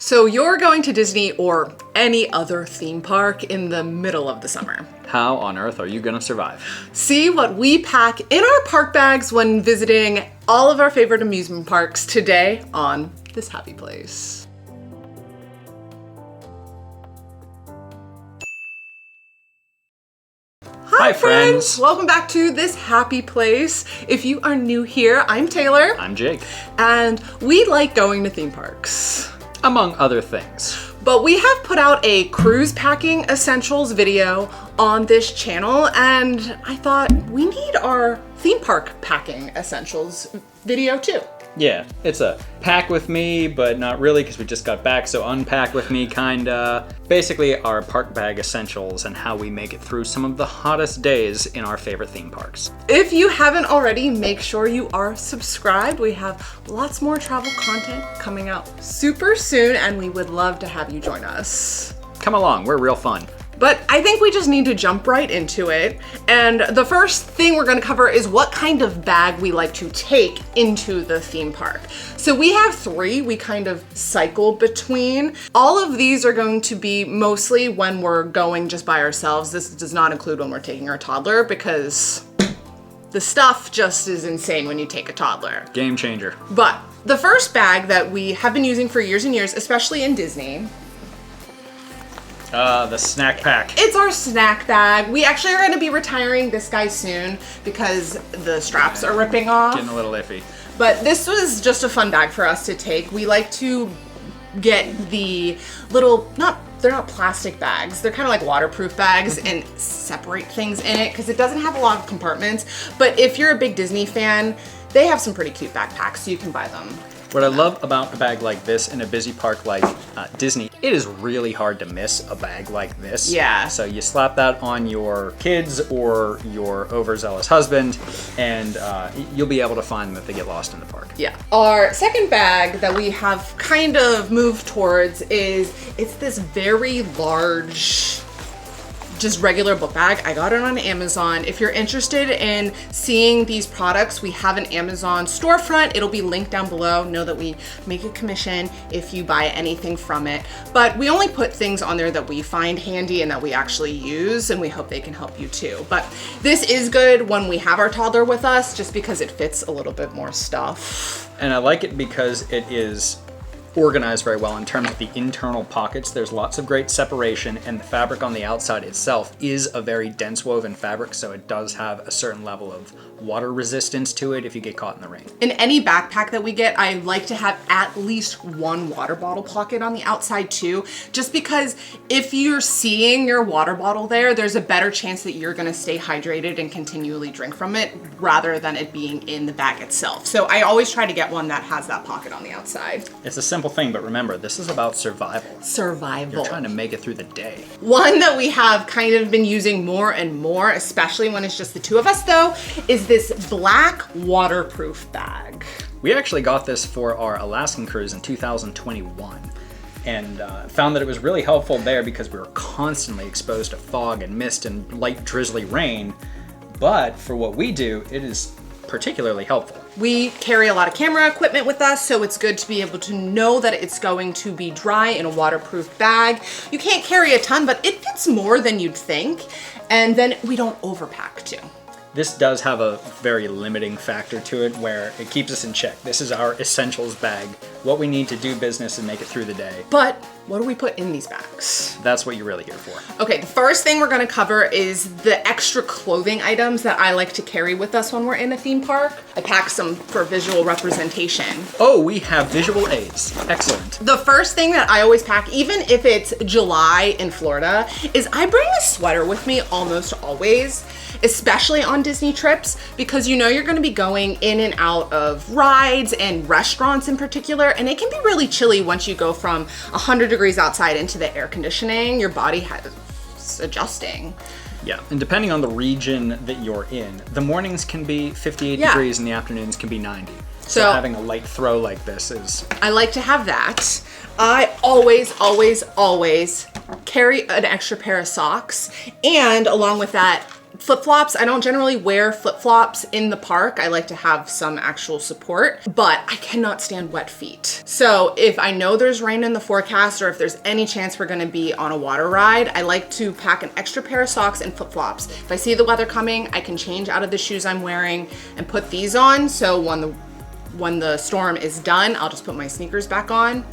So you're going to Disney or any other theme park in the middle of the summer. How on earth are you gonna survive? See what we pack in our park bags when visiting all of our favorite amusement parks today on This Happy Place. Hi friends! Welcome back to This Happy Place. If you are new here, I'm Taylor. I'm Jake. And we like going to theme parks. Among other things. But we have put out a cruise packing essentials video on this channel, and I thought we need our theme park packing essentials video too. Yeah, it's a pack with me, but not really because we just got back, so unpack with me kinda. Basically our park bag essentials and how we make it through some of the hottest days in our favorite theme parks. If you haven't already, make sure you are subscribed. We have lots more travel content coming out super soon, and we would love to have you join us. Come along, we're real fun. But I think we just need to jump right into it. And the first thing we're gonna cover is what kind of bag we like to take into the theme park. So we have three we kind of cycle between. All of these are going to be mostly when we're going just by ourselves. This does not include when we're taking our toddler because the stuff just is insane when you take a toddler. Game changer. But the first bag that we have been using for years and years, especially in Disney, the snack pack. It's our snack bag. We actually are going to be retiring this guy soon because the straps are ripping off. Getting a little iffy. But this was just a fun bag for us to take. We like to get the little, they're not plastic bags. They're kind of like waterproof bags and separate things in it because it doesn't have a lot of compartments. But if you're a big Disney fan, they have some pretty cute backpacks, so you can buy them. What I love about a bag like this in a busy park like Disney, it is really hard to miss a bag like this. Yeah. So you slap that on your kids or your overzealous husband, and you'll be able to find them if they get lost in the park. Yeah. Our second bag that we have kind of moved towards it's this very large, just regular book bag. I got it on Amazon. If you're interested in seeing these products, we have an Amazon storefront. It'll be linked down below. Know that we make a commission if you buy anything from it. But we only put things on there that we find handy and that we actually use, and we hope they can help you too. But this is good when we have our toddler with us, just because it fits a little bit more stuff. And I like it because it is organized very well in terms of the internal pockets. There's lots of great separation, and the fabric on the outside itself is a very dense woven fabric, so it does have a certain level of water resistance to it if you get caught in the rain. In any backpack that we get, I like to have at least one water bottle pocket on the outside too, just because if you're seeing your water bottle there's a better chance that you're gonna stay hydrated and continually drink from it rather than it being in the bag itself. So I always try to get one that has that pocket on the outside. It's a simple thing, but remember, this is about survival. Survival. You're trying to make it through the day. One that we have kind of been using more and more, especially when it's just the two of us though, is this black waterproof bag. We actually got this for our Alaskan cruise in 2021 and found that it was really helpful there because we were constantly exposed to fog and mist and light drizzly rain. But for what we do, it is particularly helpful. We carry a lot of camera equipment with us, so it's good to be able to know that it's going to be dry in a waterproof bag. You can't carry a ton, but it fits more than you'd think. And then we don't overpack too. This does have a very limiting factor to it where it keeps us in check. This is our essentials bag, what we need to do business and make it through the day. But what do we put in these bags? That's what you're really here for. Okay, the first thing we're gonna cover is the extra clothing items that I like to carry with us when we're in a theme park. I pack some for visual representation. Oh, we have visual aids. Excellent. The first thing that I always pack, even if it's July in Florida, is I bring a sweater with me almost always, especially on Disney trips, because you know you're gonna be going in and out of rides and restaurants in particular, and it can be really chilly once you go from 100 degrees outside into the air conditioning. Your body has adjusting. Yeah, and depending on the region that you're in, the mornings can be 58 degrees and the afternoons can be 90. So having a light throw like this is... I like to have that. I always carry an extra pair of socks, and along with that, Flip-flops, I don't generally wear flip-flops in the park. I like to have some actual support, but I cannot stand wet feet. So if I know there's rain in the forecast or if there's any chance we're gonna be on a water ride, I like to pack an extra pair of socks and flip-flops. If I see the weather coming, I can change out of the shoes I'm wearing and put these on. So when the storm is done, I'll just put my sneakers back on.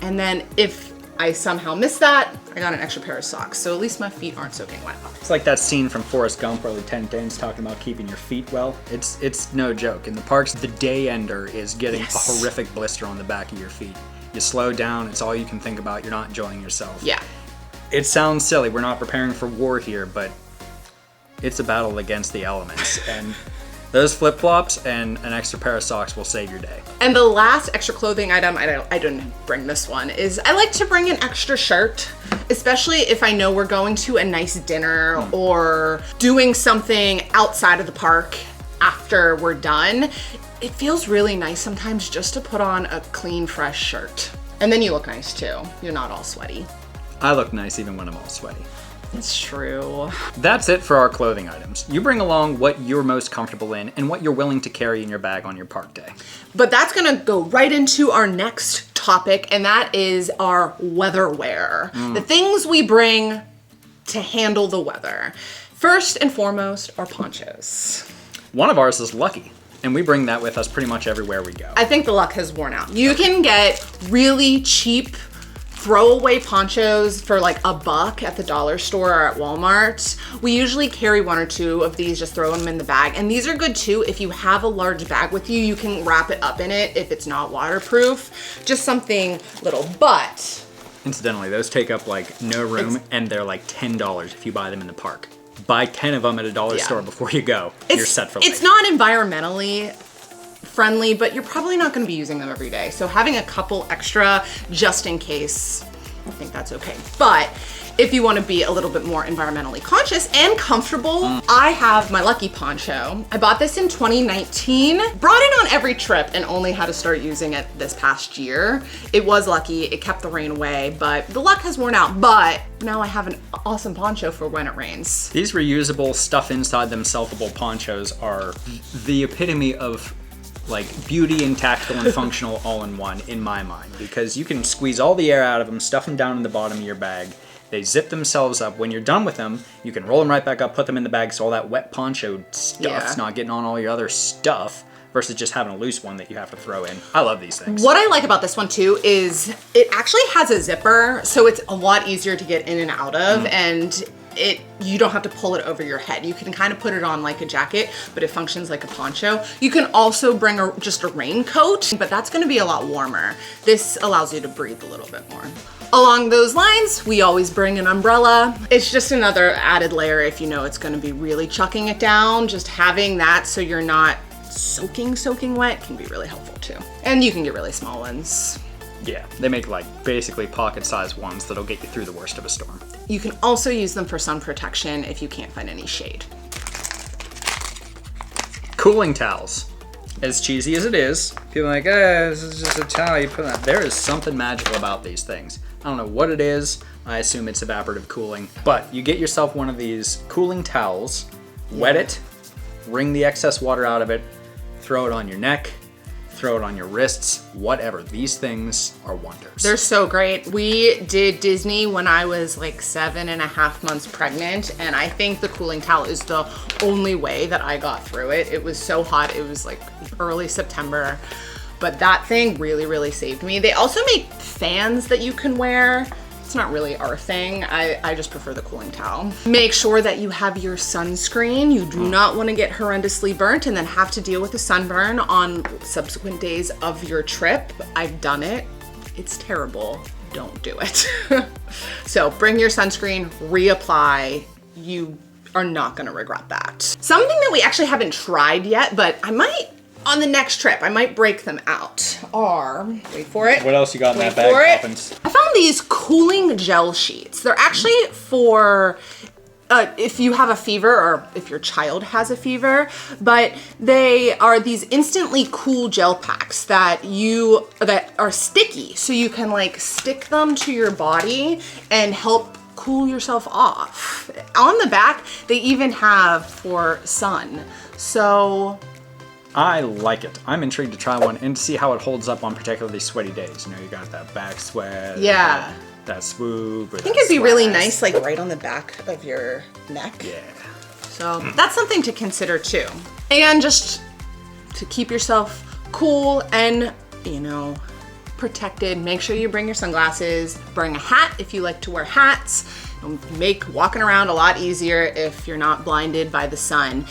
And then if I somehow miss that, I got an extra pair of socks. So at least my feet aren't soaking wet. It's like that scene from Forrest Gump where Lieutenant Dan's talking about keeping your feet well. It's no joke. In the parks, the day ender is getting a horrific blister on the back of your feet. You slow down, it's all you can think about. You're not enjoying yourself. Yeah. It sounds silly. We're not preparing for war here, but it's a battle against the elements. And those flip-flops and an extra pair of socks will save your day. And the last extra clothing item, I didn't bring this one, is I like to bring an extra shirt, especially if I know we're going to a nice dinner or doing something outside of the park after we're done. It feels really nice sometimes just to put on a clean, fresh shirt. And then you look nice too. You're not all sweaty. I look nice even when I'm all sweaty. It's true. That's it for our clothing items. You bring along what you're most comfortable in and what you're willing to carry in your bag on your park day. But that's gonna go right into our next topic, and that is our weather wear. The things we bring to handle the weather. First and foremost are ponchos. One of ours is Lucky, and we bring that with us pretty much everywhere we go. I think the luck has worn out. You can get really cheap throwaway ponchos for like $1 at the dollar store or at Walmart. We usually carry 1 or 2 of these, just throw them in the bag. And these are good too. If you have a large bag with you, you can wrap it up in it if it's not waterproof. Just something little, but. Incidentally, those take up like no room and they're like $10 if you buy them in the park. Buy 10 of them at a dollar store before you go. You're set for life. It's not environmentally friendly, but you're probably not going to be using them every day. So having a couple extra just in case, I think that's okay. But if you want to be a little bit more environmentally conscious and comfortable, I have my Lucky poncho. I bought this in 2019, brought it on every trip and only had to start using it this past year. It was lucky, it kept the rain away, but the luck has worn out. But now I have an awesome poncho for when it rains. These reusable, stuff inside them, selfable ponchos are the epitome of like beauty and tactical and functional all in one in my mind, because you can squeeze all the air out of them, stuff them down in the bottom of your bag. They zip themselves up. When you're done with them, you can roll them right back up, put them in the bag so all that wet poncho stuff's not getting on all your other stuff, versus just having a loose one that you have to throw in. I love these things. What I like about this one too is it actually has a zipper, so it's a lot easier to get in and out of, and you don't have to pull it over your head. You can kind of put it on like a jacket, but it functions like a poncho. You can also bring just a raincoat, but that's gonna be a lot warmer. This allows you to breathe a little bit more. Along those lines, we always bring an umbrella. It's just another added layer if you know it's gonna be really chucking it down. Just having that so you're not soaking wet can be really helpful too. And you can get really small ones. Yeah, they make like basically pocket-sized ones that'll get you through the worst of a storm. You can also use them for sun protection if you can't find any shade. Cooling towels. As cheesy as it is, people are like, this is just a towel you put on. There is something magical about these things. I don't know what it is. I assume it's evaporative cooling. But you get yourself one of these cooling towels, wet it, wring the excess water out of it, throw it on your neck, throw it on your wrists, whatever. These things are wonders. They're so great. We did Disney when I was like 7.5 months pregnant, and I think the cooling towel is the only way that I got through it. It was so hot. It was like early September, but that thing really, really saved me. They also make fans that you can wear. It's not really our thing. I just prefer the cooling towel. Make sure that you have your sunscreen. You do not want to get horrendously burnt and then have to deal with a sunburn on subsequent days of your trip. I've done it. It's terrible. Don't do it. So bring your sunscreen, reapply. You are not going to regret that. Something that we actually haven't tried yet, but I might, on the next trip, I might break them out, are, wait for it. What else you got in that bag, Poppins? I found these cooling gel sheets. They're actually for if you have a fever or if your child has a fever, but they are these instantly cool gel packs that are sticky, so you can like stick them to your body and help cool yourself off. On the back, they even have for sun. So I like it. I'm intrigued to try one and to see how it holds up on particularly sweaty days. You know, you got that back sweat. Yeah. That swoop. I think it'd be really nice, like right on the back of your neck. Yeah. So that's something to consider too. And just to keep yourself cool and, you know, protected, make sure you bring your sunglasses, bring a hat if you like to wear hats. It'll make walking around a lot easier if you're not blinded by the sun.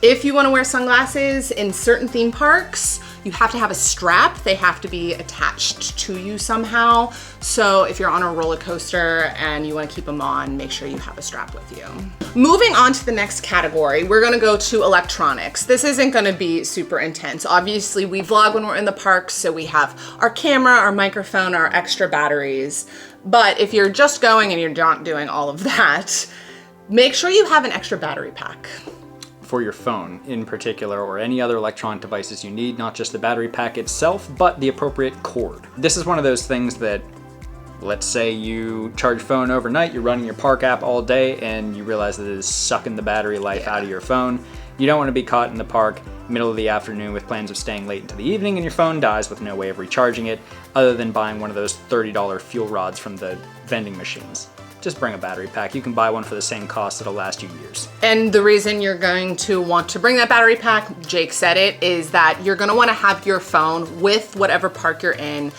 If you want to wear sunglasses in certain theme parks, you have to have a strap. They have to be attached to you somehow. So if you're on a roller coaster and you want to keep them on, make sure you have a strap with you. Moving on to the next category, we're going to go to electronics. This isn't going to be super intense. Obviously, we vlog when we're in the parks, so we have our camera, our microphone, our extra batteries. But if you're just going and you're not doing all of that, make sure you have an extra battery pack. For your phone in particular, or any other electronic devices you need, not just the battery pack itself, but the appropriate cord. This is one of those things that, let's say you charge your phone overnight, you're running your park app all day, and you realize that it is sucking the battery life out of your phone. You don't want to be caught in the park middle of the afternoon with plans of staying late into the evening and your phone dies with no way of recharging it other than buying one of those $30 fuel rods from the vending machines. Just bring a battery pack. You can buy one for the same cost. It'll last you years. And the reason you're going to want to bring that battery pack, Jake said it, is that you're going to want to have your phone with whatever park you're in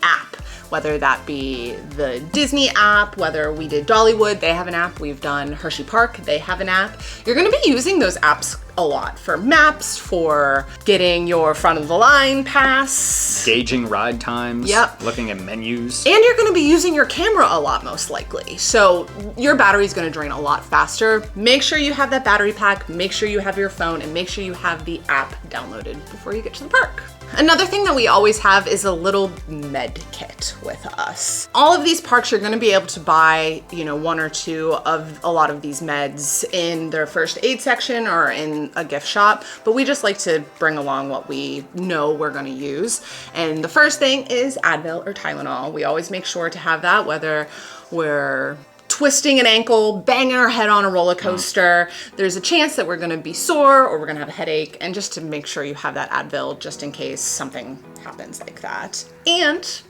app. Whether that be the Disney app, whether we did Dollywood, they have an app. We've done Hershey Park, they have an app. You're gonna be using those apps a lot for maps, for getting your front of the line pass. Gauging ride times, Yep. Looking at menus. And you're gonna be using your camera a lot most likely. So your battery's gonna drain a lot faster. Make sure you have that battery pack, make sure you have your phone, and make sure you have the app downloaded before you get to the park. Another thing that we always have is a little med kit with us. All of these parks you're gonna be able to buy, you know, one or two of a lot of these meds in their first aid section or in a gift shop, but we just like to bring along what we know we're gonna use. And the first thing is Advil or Tylenol. We always make sure to have that, whether we're twisting an ankle, banging our head on a roller coaster. There's a chance that we're gonna be sore or we're gonna have a headache, and just to make sure you have that Advil just in case something happens like that. And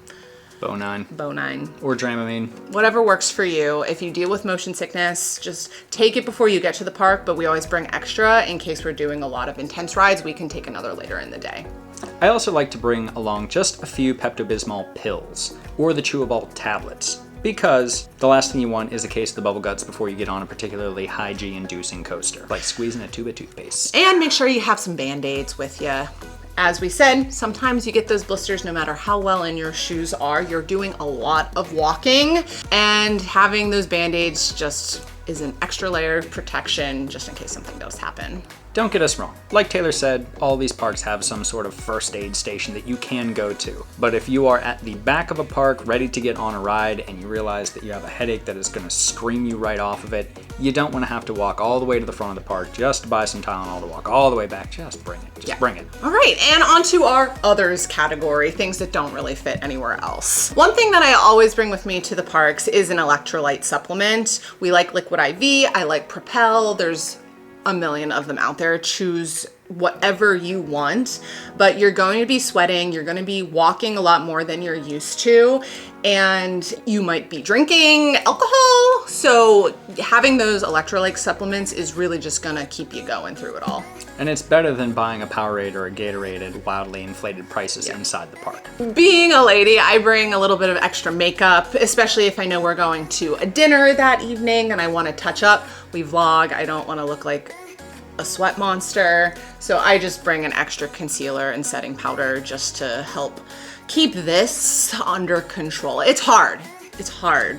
Bonine. Or Dramamine. Whatever works for you. If you deal with motion sickness, just take it before you get to the park, but we always bring extra in case we're doing a lot of intense rides. We can take another later in the day. I also like to bring along just a few Pepto-Bismol pills or the chewable tablets, because the last thing you want is a case of the bubble guts before you get on a particularly high G-inducing coaster, like squeezing a tube of toothpaste. And make sure you have some Band-Aids with you. As we said, sometimes you get those blisters no matter how well in your shoes are. You're doing a lot of walking, and having those Band-Aids just is an extra layer of protection just in case something does happen. Don't get us wrong. Like Taylor said, all these parks have some sort of first aid station that you can go to. But if you are at the back of a park ready to get on a ride and you realize that you have a headache that is going to scream you right off of it, you don't want to have to walk all the way to the front of the park just to buy some Tylenol to walk all the way back. Just bring it. Just bring it. All right, and on to our others category, things that don't really fit anywhere else. One thing that I always bring with me to the parks is an electrolyte supplement. We like Liquid IV, I like Propel. There's a million of them out there. Choose whatever you want, but you're going to be sweating, you're going to be walking a lot more than you're used to, and you might be drinking alcohol. So having those electrolyte supplements is really just going to keep you going through it all. And it's better than buying a Powerade or a Gatorade at wildly inflated prices inside the park. Being a lady, I bring a little bit of extra makeup, especially if I know we're going to a dinner that evening and I want to touch up. We vlog, I don't want to look like a sweat monster, so I just bring an extra concealer and setting powder just to help keep this under control. It's hard.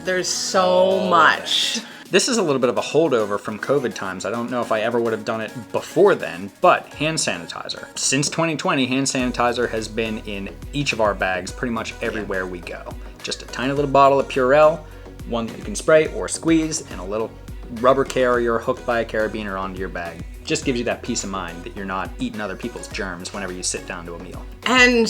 There's so much. This is a little bit of a holdover from COVID times. I don't know if I ever would have done it before then, but hand sanitizer. Since 2020, hand sanitizer has been in each of our bags pretty much everywhere we go. Just a tiny little bottle of Purell, one that you can spray or squeeze, and a little rubber carrier hooked by a carabiner onto your bag. just gives you that peace of mind that you're not eating other people's germs whenever you sit down to a meal. And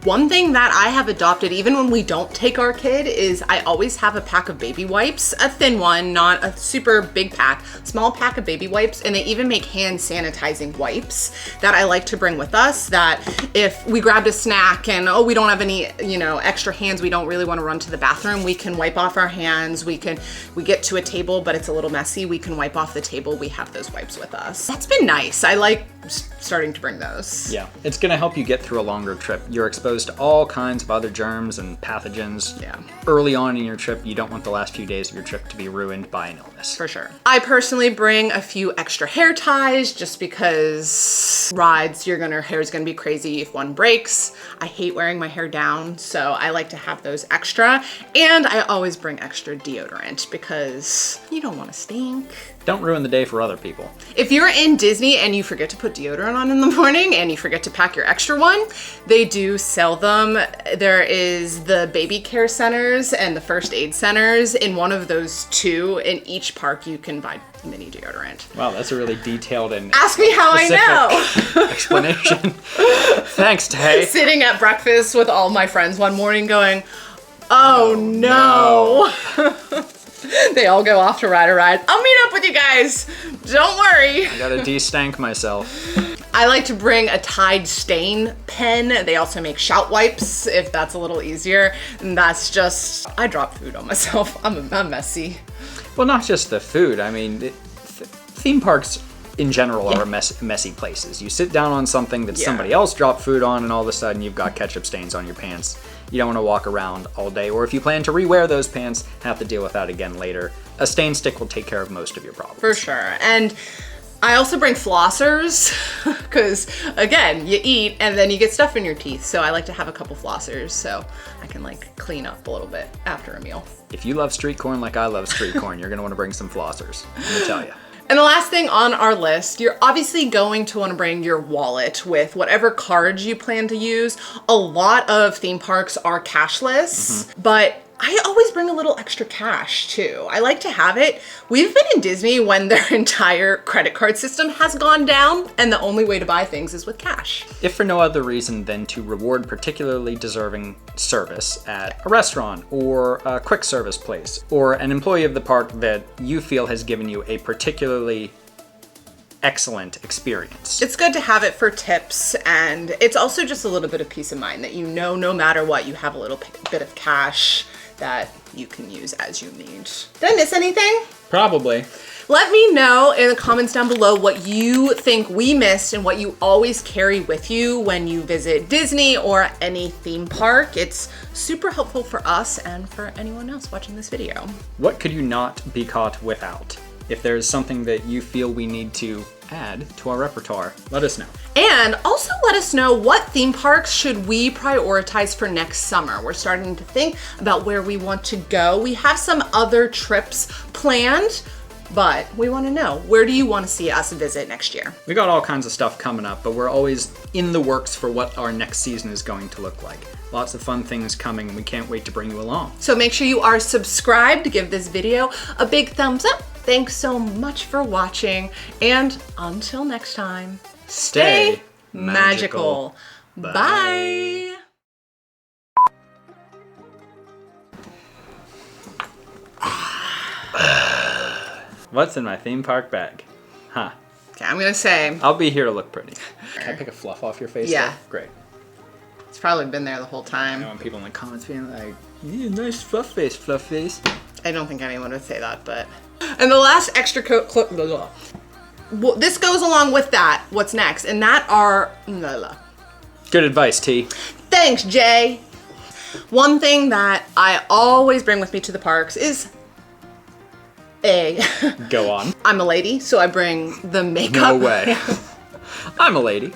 one thing that I have adopted, even when we don't take our kid, is I always have a pack of baby wipes, a thin one, not a super big pack, small pack of baby wipes, and they even make hand sanitizing wipes that I like to bring with us, that if we grabbed a snack and, oh, we don't have any, extra hands, we don't really want to run to the bathroom, we can wipe off our hands, we get to a table, but it's a little messy, we can wipe off the table, we have those wipes with us. That's been nice. I like starting to bring those. Yeah, it's going to help you get through a longer trip. You're exposed to all kinds of other germs and pathogens. Yeah. Early on in your trip, you don't want the last few days of your trip to be ruined by an illness. For sure. I personally bring a few extra hair ties just because rides, your hair is going to be crazy if one breaks. I hate wearing my hair down, so I like to have those extra. And I always bring extra deodorant because you don't want to stink. Don't ruin the day for other people. If you're in Disney and you forget to put deodorant on in the morning and you forget to pack your extra one, they do sell them. There is the baby care centers and the first aid centers. In one of those two, in each park, you can buy mini deodorant. Wow, that's a really detailed and ask me how I know. Explanation. Thanks, Tay. Sitting at breakfast with all my friends one morning going, oh no. They all go off to ride a ride. I'll meet up with you guys. Don't worry. I gotta de-stank myself. I like to bring a Tide stain pen. They also make shout wipes if that's a little easier. And that's just, I drop food on myself. I'm messy. Well, not just the food. I mean, theme parks in general are messy places. You sit down on something that somebody else dropped food on and all of a sudden you've got ketchup stains on your pants. You don't want to walk around all day, or if you plan to rewear those pants, have to deal with that again later. A stain stick will take care of most of your problems. For sure. And I also bring flossers because, again, you eat and then you get stuff in your teeth. So I like to have a couple flossers so I can clean up a little bit after a meal. If you love street corn like I love street corn, you're going to want to bring some flossers. Let me tell you. And the last thing on our list, you're obviously going to want to bring your wallet with whatever cards you plan to use. A lot of theme parks are cashless, but I always bring a little extra cash too. I like to have it. We've been in Disney when their entire credit card system has gone down and the only way to buy things is with cash. If for no other reason than to reward particularly deserving service at a restaurant or a quick service place or an employee of the park that you feel has given you a particularly excellent experience. It's good to have it for tips, and it's also just a little bit of peace of mind that no matter what, you have a little bit of cash that you can use as you need. Did I miss anything? Probably. Let me know in the comments down below what you think we missed and what you always carry with you when you visit Disney or any theme park. It's super helpful for us and for anyone else watching this video. What could you not be caught without? If there's something that you feel we need to add to our repertoire, let us know. And also let us know what theme parks should we prioritize for next summer. We're starting to think about where we want to go. We have some other trips planned, but we want to know, where do you want to see us visit next year? We got all kinds of stuff coming up, but we're always in the works for what our next season is going to look like. Lots of fun things coming, and we can't wait to bring you along. So make sure you are subscribed, give this video a big thumbs up. Thanks so much for watching, and until next time, stay magical. Bye. What's in my theme park bag? Huh. Okay, I'm gonna say, I'll be here to look pretty. Can I pick a fluff off your face? Yeah. Though? Great. it's probably been there the whole time. I want people in the comments being like, yeah, nice fluff face, fluff face. I don't think anyone would say that, but... And the last extra clip... Well, this goes along with that, what's next, and that are... Good advice, T. Thanks, Jay. One thing that I always bring with me to the parks is... Go on. I'm a lady, so I bring the makeup. No way. I'm a lady.